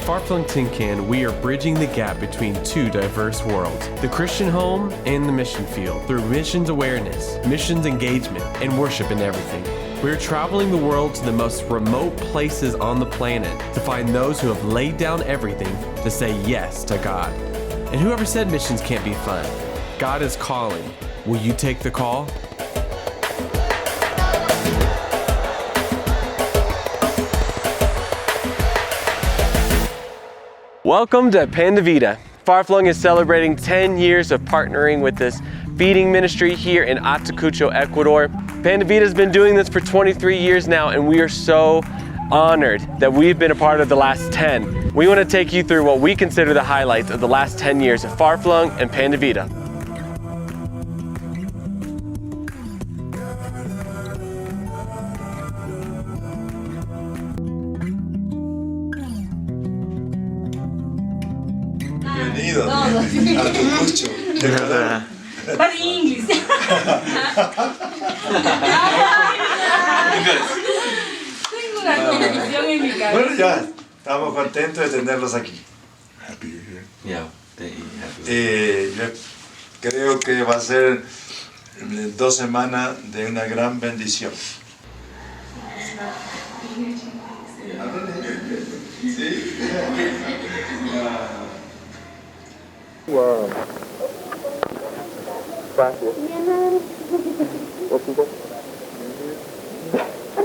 Far-Flung Tin Can, we are bridging the gap between two diverse worlds, the Christian home and the mission field, through missions awareness, missions engagement, and worship in everything. We're traveling the world to the most remote places on the planet to find those who have laid down everything to say yes to God. And whoever said missions can't be fun? God is calling. Will you take the call? Welcome to Pan de Vida. Far-Flung is celebrating 10 years of partnering with this feeding ministry here in Ayacucho, Ecuador. Pan de Vida has been doing this for 23 years now, and we are so honored that we've been a part of the last 10. We want to take you through what we consider the highlights of the last 10 years of Far-Flung and Pan de Vida. Bienvenido Ayacucho, Ecuador. But English. Tengo una confusión en mi cabeza. Bueno, ya, estamos contentos de tenerlos aquí. Happy you're here. Yeah, they happy. Yo creo que va a ser 2 semanas de una gran bendición. Wow. ¿Por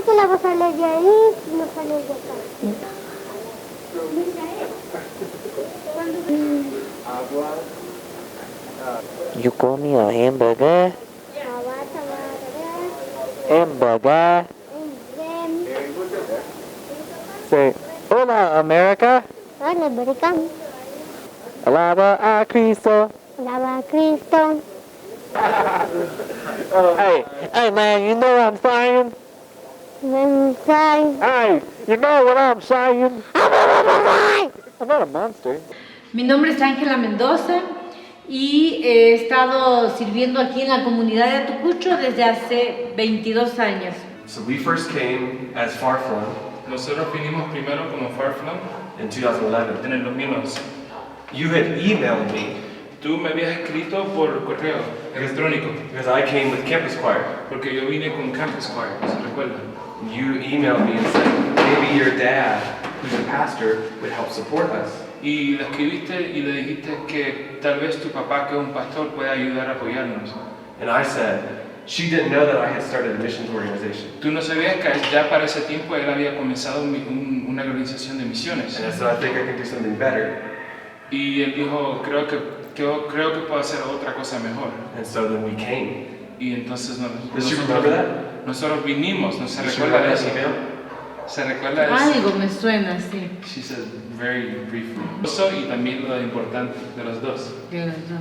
qué la vas a leer de ahí y no sale de acá? You comí a hamburger? Hamburger? Say, hola America. Hola, América. Alaba a Cristo. Alaba a Cristo. Hey man, you know what I'm saying? Hey, you know what I'm saying? I'm not a monster. Mi nombre es Ángela Mendoza y he estado sirviendo aquí en la comunidad de Ayacucho desde hace 22 años. So we first came as Far-Flung Nosotros vinimos primero como Far-Flung in 2011. en el 2011. You had emailed me Tú me habías escrito por correo electrónico because I came with Campus Choir. porque yo vine con Campus Choir, ¿se recuerdan? You emailed me and said, maybe your dad, who's a pastor, would help support us. Y le escribiste y le dijiste que tal vez tu papá, que es un pastor, pueda ayudar a apoyarnos. And I said, she didn't know that I had started a missions organization. Tú no sabías que ya para ese tiempo él había comenzado una organización de misiones. And I said, I think I can do something better. Y él dijo, creo que puedo hacer otra cosa mejor. And so then we came. Y entonces Does she remember that? nosotros vinimos, ¿no se Does she recuerda de remember eso? that email? ¿Se recuerda de eso? Algo me suena, sí. She said very briefly. Eso y también lo importante de los dos. De los dos.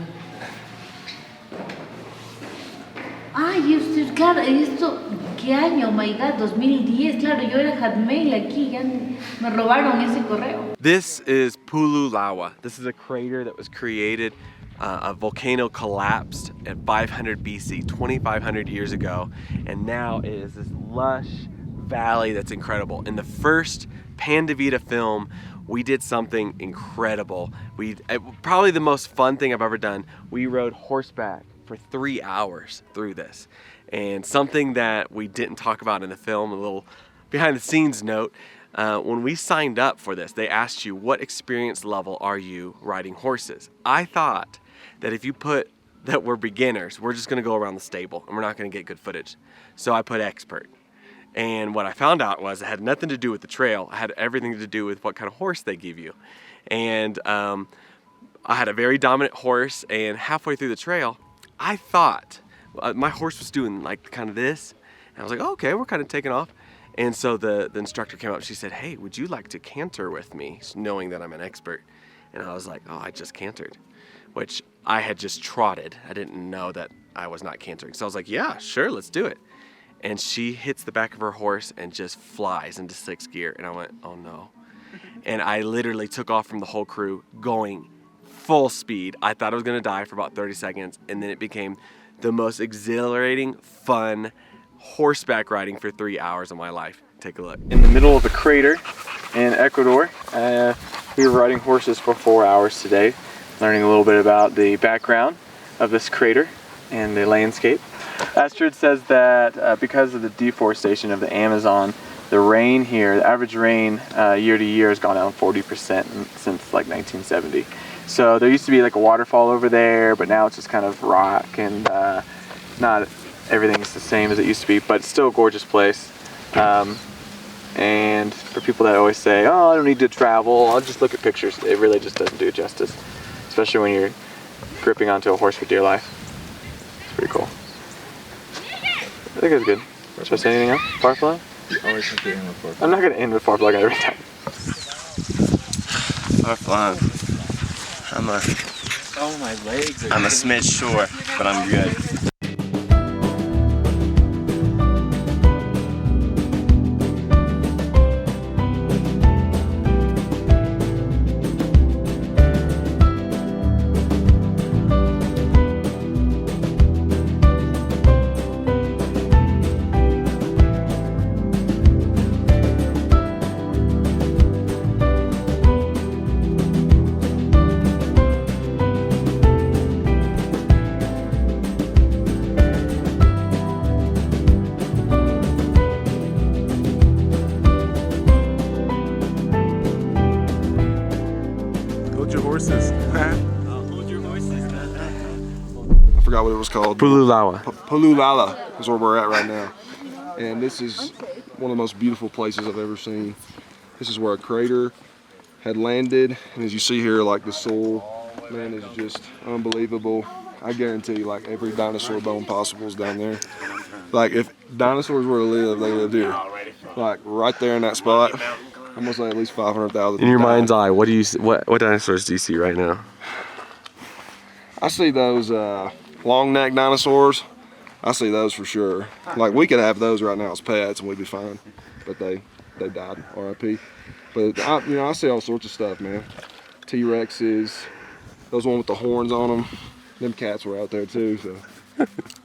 Ay, esto, claro, esto, ¿qué año? Oh my God, 2010, claro, yo era Hotmail aquí, ya me robaron ese correo. This is Pululawa. This is a crater that was created. A volcano collapsed at 500 BC, 2,500 years ago, and now it is this lush valley that's incredible. In the first Pan de Vida film, we did something incredible. Probably the most fun thing I've ever done. We rode horseback for 3 hours through this. And something that we didn't talk about in the film, a little behind the scenes note, when we signed up for this, they asked you, what experience level are you riding horses? I thought that if you put that we're beginners, we're just gonna go around the stable and we're not gonna get good footage. So I put expert. And what I found out was it had nothing to do with the trail. It had everything to do with what kind of horse they give you. And I had a very dominant horse, and halfway through the trail, I thought my horse was doing like kind of this. And I was like, oh, okay, we're kind of taking off. And so the instructor came up and she said, hey, would you like to canter with me? Knowing that I'm an expert. And I was like, oh, I just cantered, which I had just trotted. I didn't know that I was not cantering. So I was like, yeah, sure, let's do it. And she hits the back of her horse and just flies into 6th gear. And I went, oh no. And I literally took off from the whole crew going full speed. I thought I was gonna die for about 30 seconds. And then it became the most exhilarating, fun horseback riding for 3 hours of my life. Take a look. In the middle of the crater in Ecuador, We were riding horses for 4 hours today, learning a little bit about the background of this crater and the landscape. Astrid says that because of the deforestation of the Amazon, the rain here, the average rain year to year has gone down 40% since like 1970. So there used to be like a waterfall over there, but now it's just kind of rock and not everything's the same as it used to be, but it's still a gorgeous place. And for people that always say, oh, I don't need to travel, I'll just look at pictures, it really just doesn't do it justice, especially when you're gripping onto a horse for dear life. It's pretty cool. I think it's good. Should I say anything else? Far-Flung? I'm not going to end with Far-Flung every time. Far-Flung. I'm a smidge short, but I'm good. I forgot what it was called. Pululawa. Pululala is where we're at right now. And this is one of the most beautiful places I've ever seen. This is where a crater had landed. And as you see here, like the soil, man, is just unbelievable. I guarantee you, like every dinosaur bone possible is down there. Like if dinosaurs were to live, they lived here. Like right there in that spot. I'm gonna say at least 500,000. In your mind's eye, what do you what dinosaurs do you see right now? I see those long neck dinosaurs. I see those for sure. Like we could have those right now as pets and we'd be fine. But they died, R.I.P. But I see all sorts of stuff, man. T-Rexes, those one with the horns on them. Them cats were out there too, so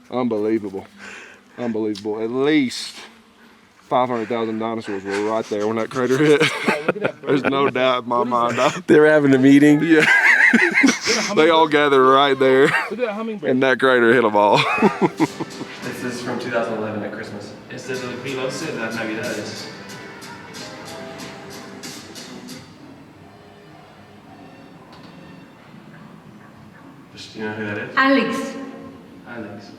unbelievable. Unbelievable. At least 500,000 dinosaurs were right there when that crater hit. There's no doubt in my mind. They were having a meeting? Yeah. They all gathered right there, and that crater hit them all. This is from 2011 at Christmas. Este es 2011 de las Navidades. Do you know who that is? Alex. Alex.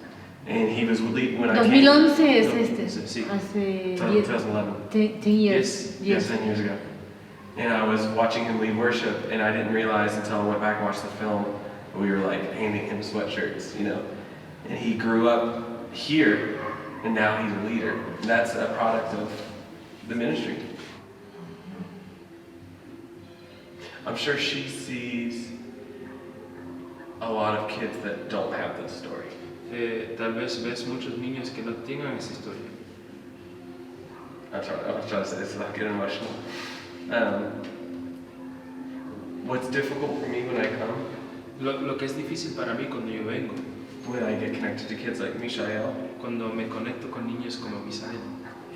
And he was leading when I 2011 came. es este. Sí. Hace 2011. 10 years. Yes, 10 years ago. And I was watching him lead worship, and I didn't realize until I went back and watched the film, we were like handing him sweatshirts, you know. And he grew up here, and now he's a leader. And that's a product of the ministry. I'm sure she sees a lot of kids that don't have this story. Tal vez ves muchos niños que no tengan esa historia. I was trying to say this without getting emotional. What's difficult for me when I come? Lo que es difícil para mí cuando yo vengo, when I get connected to kids like Mishael, cuando me conecto con niños como Misael,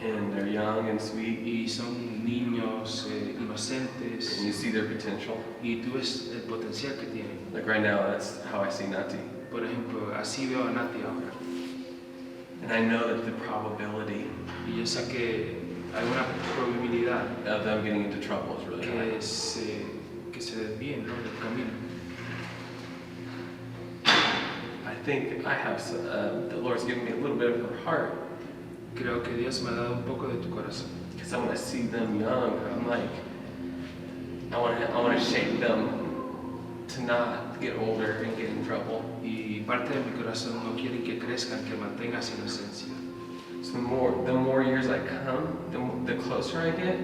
and they're young and sweet, y son niños inocentes, and you see their potential. Y tú ves el potencial que tienen. Like right now, that's how I see Nati. Por ejemplo, así veo a Nati ahora. And I know that the probability Y yo sé que hay una probabilidad of them getting into trouble is really high. Que se desvíen, ¿no?, del camino. I think I have the Lord's given me a little bit of her heart. Creo que Dios me ha dado un poco de tu corazón. Because when I see them young, I'm like, I want to shape them to not get older and get in trouble. Y parte de mi corazón no quiere que crezcan, que mantengan su inocencia. So the more years I come, the closer I get.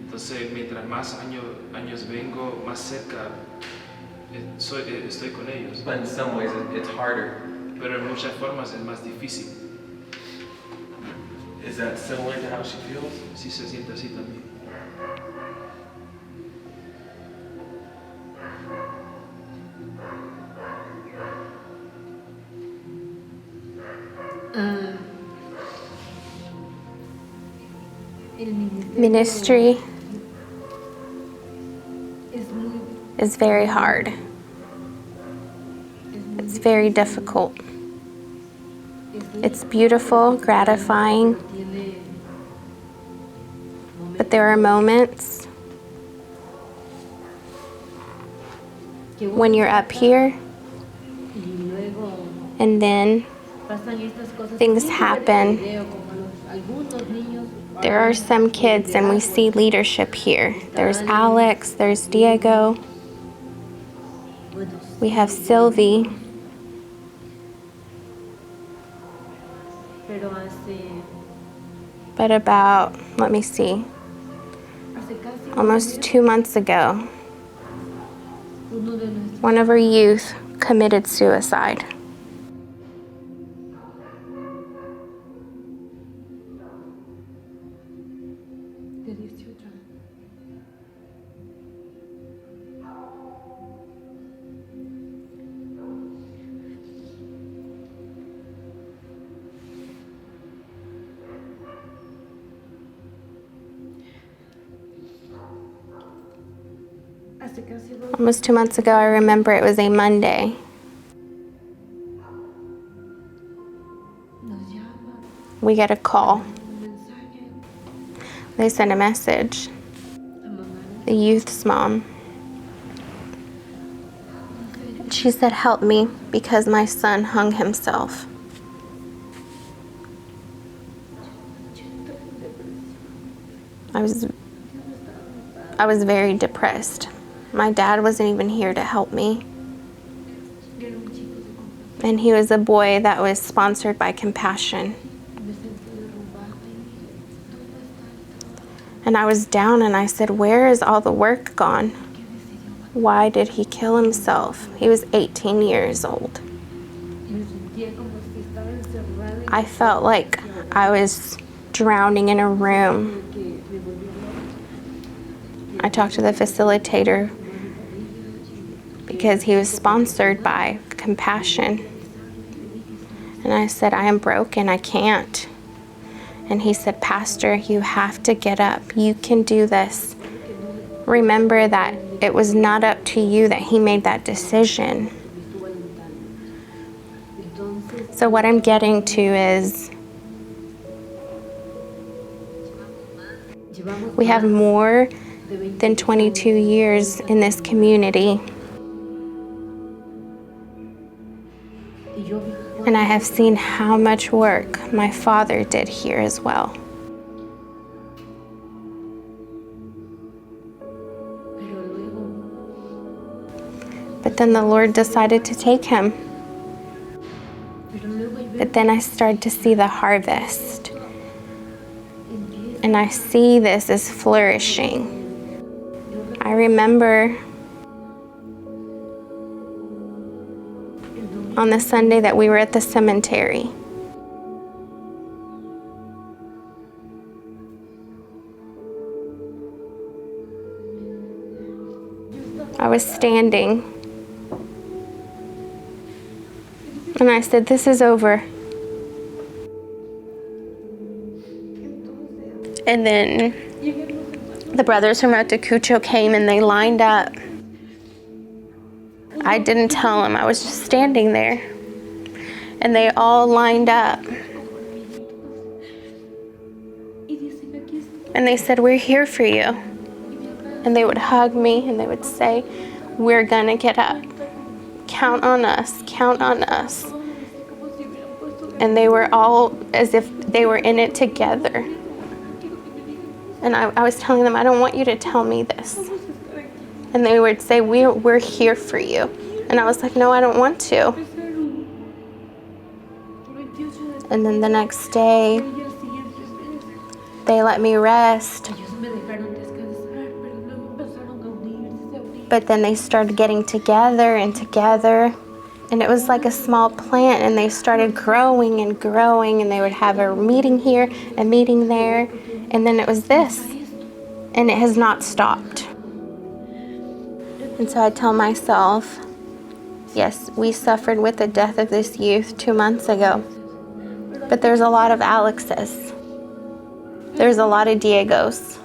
Entonces, mientras más años vengo, más cerca estoy con ellos. But in some ways, it's harder. Pero en muchas formas es más difícil. Is that similar to how she feels? Sí, se siente así también. Ministry. Es muy is very hard. It's very difficult. It's beautiful, gratifying, but there are moments when you're up here and then things happen. There are some kids and we see leadership here. There's Alex, there's Diego, we have Sylvie. But about, let me see, almost 2 months ago, one of our youth committed suicide. Almost 2 months ago, I remember it was a Monday. We get a call. They sent a message. The youth's mom. She said, "Help me because my son hung himself." I was very depressed. My dad wasn't even here to help me. And he was a boy that was sponsored by Compassion. And I was down and I said, "Where is all the work gone? Why did he kill himself?" He was 18 years old. I felt like I was drowning in a room. I talked to the facilitator because he was sponsored by Compassion. And I said, "I am broken, I can't." And he said, "Pastor, you have to get up. You can do this. Remember that it was not up to you that he made that decision." So what I'm getting to is we have more than 22 years in this community. And I have seen how much work my father did here as well. But then the Lord decided to take him. But then I started to see the harvest. And I see this as flourishing. I remember on the Sunday that we were at the cemetery. I was standing and I said, "This is over." And then the brothers from Atacucho came and they lined up. I didn't tell them, I was just standing there. And they all lined up. And they said, "We're here for you." And they would hug me and they would say, "We're gonna get up. Count on us, count on us." And they were all as if they were in it together. And I was telling them, "I don't want you to tell me this." And they would say, we're here for you. And I was like, "No, I don't want to." And then the next day, they let me rest. But then they started getting together and together. And it was like a small plant, and they started growing and growing, and they would have a meeting here, a meeting there. And then it was this. And it has not stopped. And so I tell myself, yes, we suffered with the death of this youth 2 months ago. But there's a lot of Alexes. There's a lot of Diegos.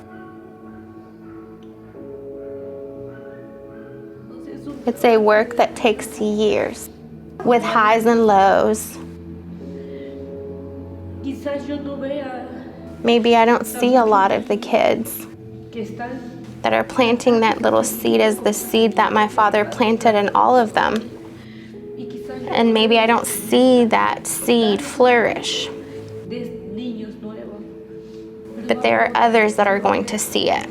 It's a work that takes years, with highs and lows. Quizás yo no vea Maybe I don't see a lot of the kids que están that are planting that little seed as the seed that my father planted in all of them. y quizás yo And maybe I don't see that seed flourish, de niños nuevos. but there are others that are going to see it.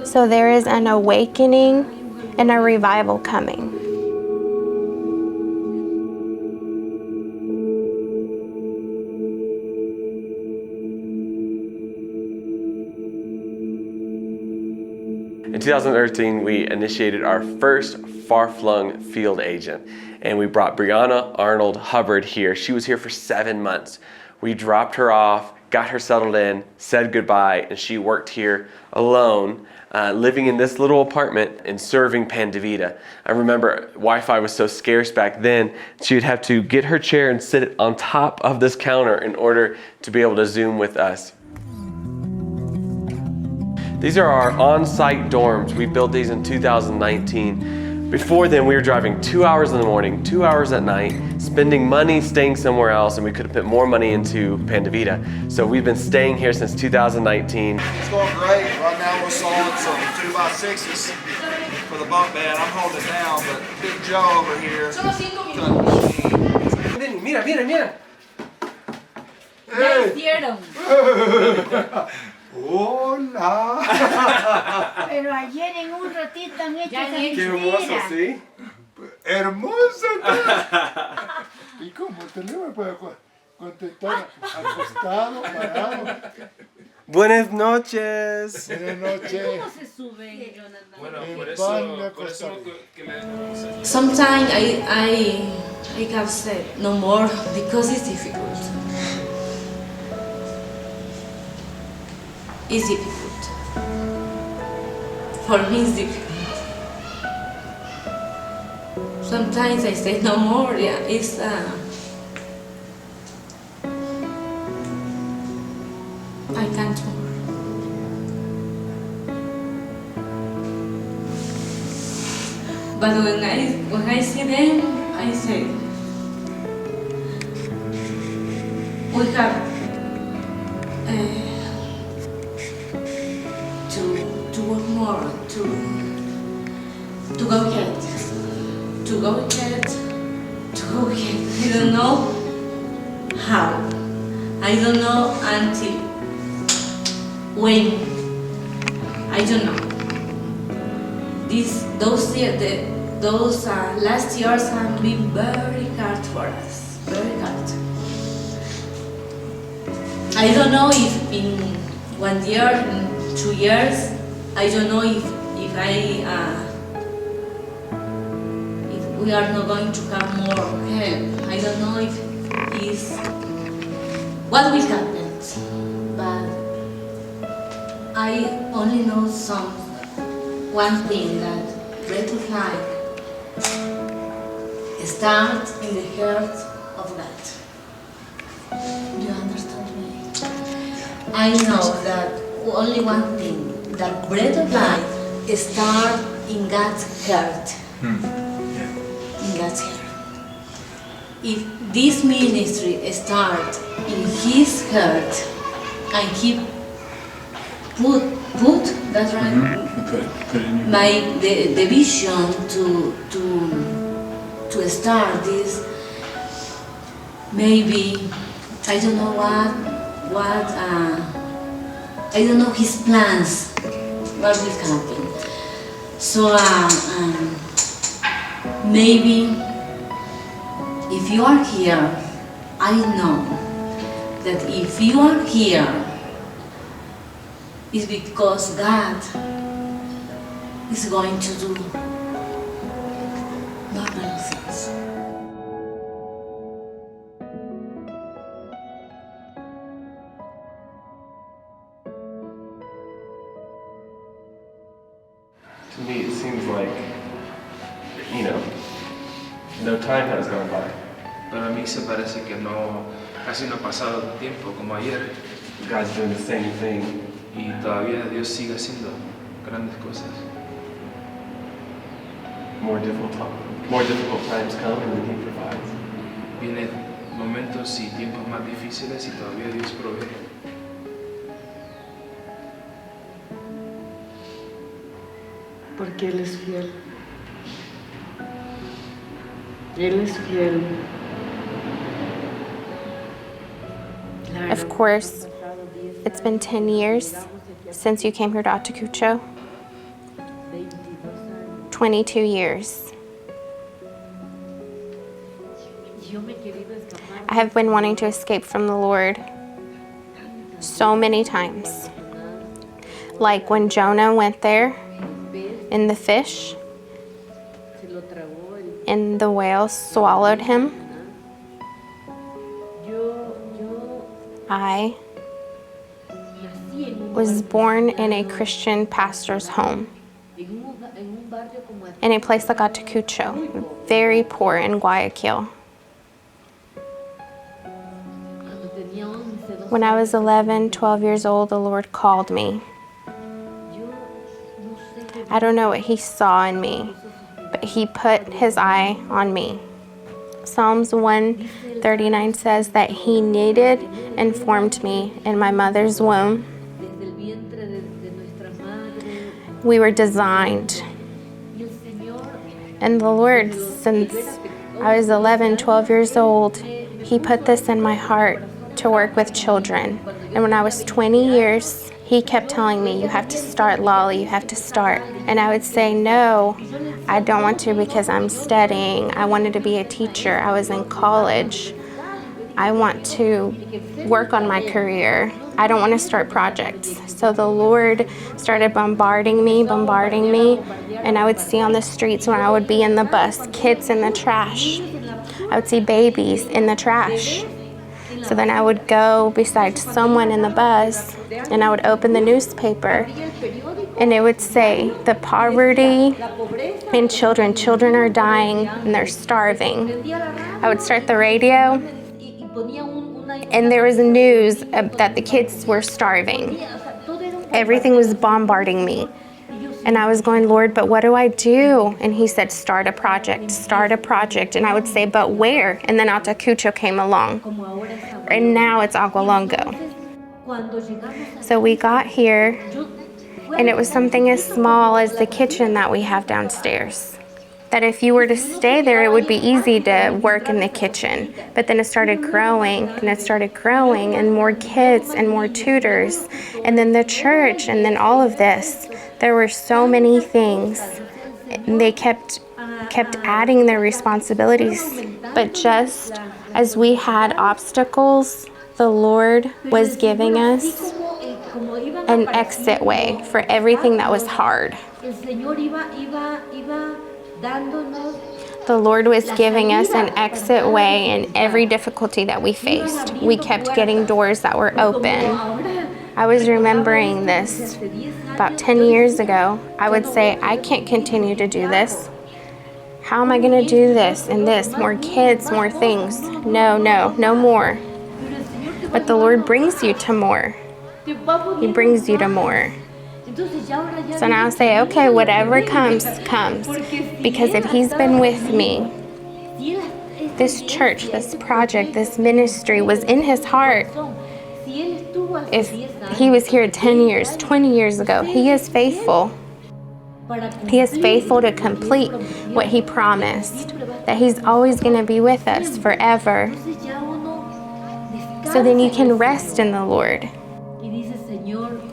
So there is an awakening and a revival coming. In 2013, we initiated our first Far-Flung field agent, and we brought Brianna Arnold Hubbard here. She was here for 7 months. We dropped her off, got her settled in, said goodbye, and she worked here alone, living in this little apartment and serving Pan de Vida. I remember Wi-Fi was so scarce back then, she would have to get her chair and sit it on top of this counter in order to be able to Zoom with us. These are our on-site dorms. We built these in 2019. Before then, we were driving 2 hours in the morning, 2 hours at night, spending money staying somewhere else, and we could have put more money into Pan de Vida. So we've been staying here since 2019. It's going great. Right now we're sawing some 2x6s for the bunk bed. I'm holding it down, but Big Joe over here. Mira, mira, mira. Ya hicieron. Hola. Pero ayer en un ratito han hecho Ya esa han hecho. Qué hermoso, mentira. ¿sí? Hermosa. ¿Y cómo te le puedo contestar? Acostado, parado. Buenas noches. Buenas noches. ¿Cómo se sube, Jonathan? Bueno, El por pan eso que le... Sometimes I have said no more because it's difficult. It's difficult. For me, it's difficult. Sometimes I say no more. Yeah, it's I can't more. But when I see them, I say we have to work more, to go ahead, to go ahead, to go ahead. I don't know how. I don't know until when. I don't know. Those last years have been very hard for us, very hard. I don't know if in 1 year, in 2 years, I don't know if we are not going to have more help. I don't know if is what will happen, but I only know one thing, that breath of life starts in the heart of God. Do you understand me? I know that only one thing, that breath of life starts in God's heart. In God's heart. If this ministry starts in His heart and He put that's right. Put it in your The vision to start this, maybe I don't know what I don't know His plans, what will happen. So maybe if you are here, I know that if you are here, it's because God is going to do marvelous things. To me, it seems like, no time has gone by. Para mí se parece que casi no ha pasado tiempo como ayer, God's doing the same thing. y todavía Dios sigue haciendo grandes cosas. more difficult times come and then He provides. Vienen momentos y tiempos más difíciles y todavía Dios provee. Porque Él es fiel. Él es fiel. Of course, it's been 10 years since you came here to Atacucho. 22 years. I have been wanting to escape from the Lord so many times. Like when Jonah went there in the fish and the whale swallowed him. I was born in a Christian pastor's home in a place like Atacucho, very poor in Guayaquil. When I was 11, 12 years old, the Lord called me. I don't know what He saw in me, but He put His eye on me. Psalms 139 says that He knitted and formed me in my mother's womb. We were designed. And the Lord, since I was 11, 12 years old, He put this in my heart to work with children. And when I was 20 years, He kept telling me, you have to start, Lolly, you have to start. And I would say, no, I don't want to because I'm studying. I wanted to be a teacher. I was in college. I want to work on my career. I don't want to start projects. So the Lord started bombarding me, and I would see on the streets when I would be in the bus, kids in the trash. I would see babies in the trash. So then I would go beside someone in the bus and I would open the newspaper and it would say the poverty in children. Children are dying and they're starving. I would start the radio and there was news that the kids were starving. Everything was bombarding me. And I was going, Lord, but what do I do? And He said, start a project. And I would say, but where? And then Atacucho came along. And now it's Agualongo. So we got here, and it was something as small as the kitchen that we have downstairs. That if you were to stay there, it would be easy to work in the kitchen. But then it started growing, and more kids and more tutors, and then the church, and then all of this. There were so many things. And they kept adding their responsibilities. But just as we had obstacles, the Lord was giving us an exit way for everything that was hard. The Lord was giving us an exit way in every difficulty that we faced. We kept getting doors that were open. I was remembering this about 10 years ago. I would say, I can't continue to do this. How am I going to do this and this? More kids, more things. No more. But the Lord brings you to more. He brings you to more. So now I say, okay, whatever comes. Because if He's been with me, this church, this project, this ministry was in His heart. If He was here 10 years, 20 years ago, He is faithful. He is faithful to complete what He promised, that He's always going to be with us forever. So then you can rest in the Lord.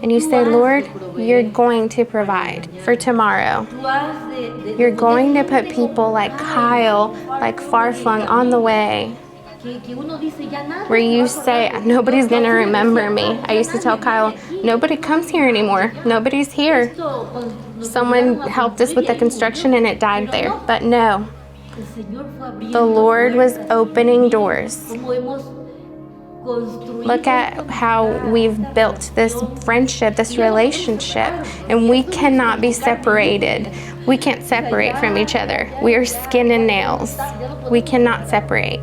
And you say, Lord, you're going to provide for tomorrow. You're going to put people like Kyle, like Far-Flung on the way. Where you say, nobody's going to remember me. I used to tell Kyle, nobody comes here anymore. Nobody's here. Someone helped us with the construction and it died there. But no, the Lord was opening doors. Look at how we've built this friendship, this relationship, and we cannot be separated. We can't separate from each other. We are skin and nails. We cannot separate.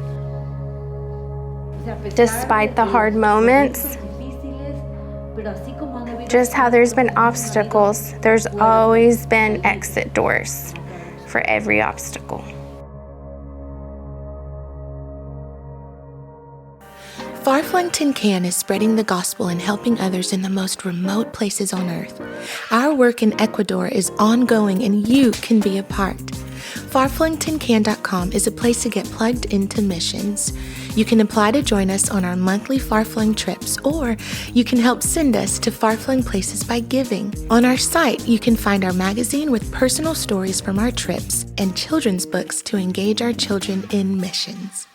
Despite the hard moments, just how there's been obstacles, there's always been exit doors for every obstacle. Far-Flung Tin Can is spreading the gospel and helping others in the most remote places on earth. Our work in Ecuador is ongoing and you can be a part. Far-FlungTinCan.com is a place to get plugged into missions. You can apply to join us on our monthly Far-Flung trips, or you can help send us to far-flung places by giving. On our site, you can find our magazine with personal stories from our trips and children's books to engage our children in missions.